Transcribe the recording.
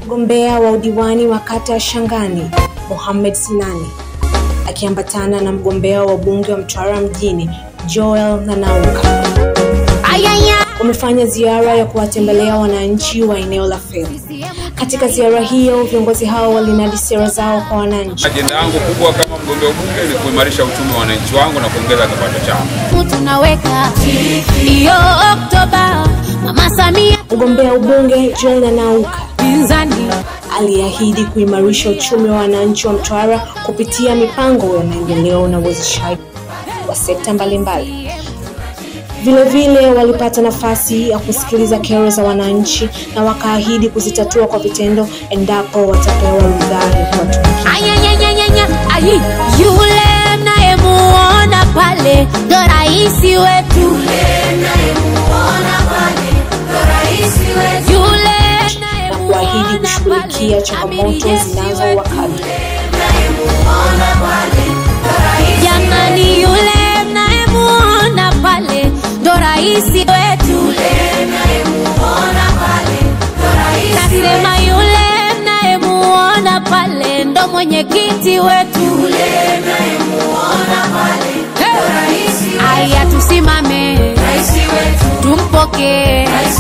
Mgombea wa udiwani wa kata ya Shangani, Mohamed Sinani, akiambatana na mgombea wa bunge wa Mtwara mjini, Joel Nanauka, wamefanya ziara ya kuwatembelea wananchi wa eneo la Feri. Katika ziara hiyo, viongozi hao walinadi sera zao kwa wananchi. Ajenda yangu kubwa kama mgombea wa bunge ni kuimarisha uchumi wa wananchi wangu na kuongeza kipato chao. Tunaweka hiyo Oktoba, Mama Samia. Mgombea ubunge Joel Nanauka aliahidi kuimarisha uchumi wa wananchi wa Mtwara kupitia mipango ya maendeleo na uwezeshaji wa sekta mbalimbali. Vile walipata nafasi ya kusikiliza kero za wananchi na wakaahidi kuzitatua kwa vitendo endapo watapewa ridhaa ya kuwatumikia. Yule mnayemuona pale ndo rais wetu. Na kuahidi kushughulikia changamoto zinazowakabili. Jamani, yule mnayemuona pale ndo rais wetu. Nasema yule mnayemuona pale ndo mwenyekiti wetu. Aya, tusimame tumpokee.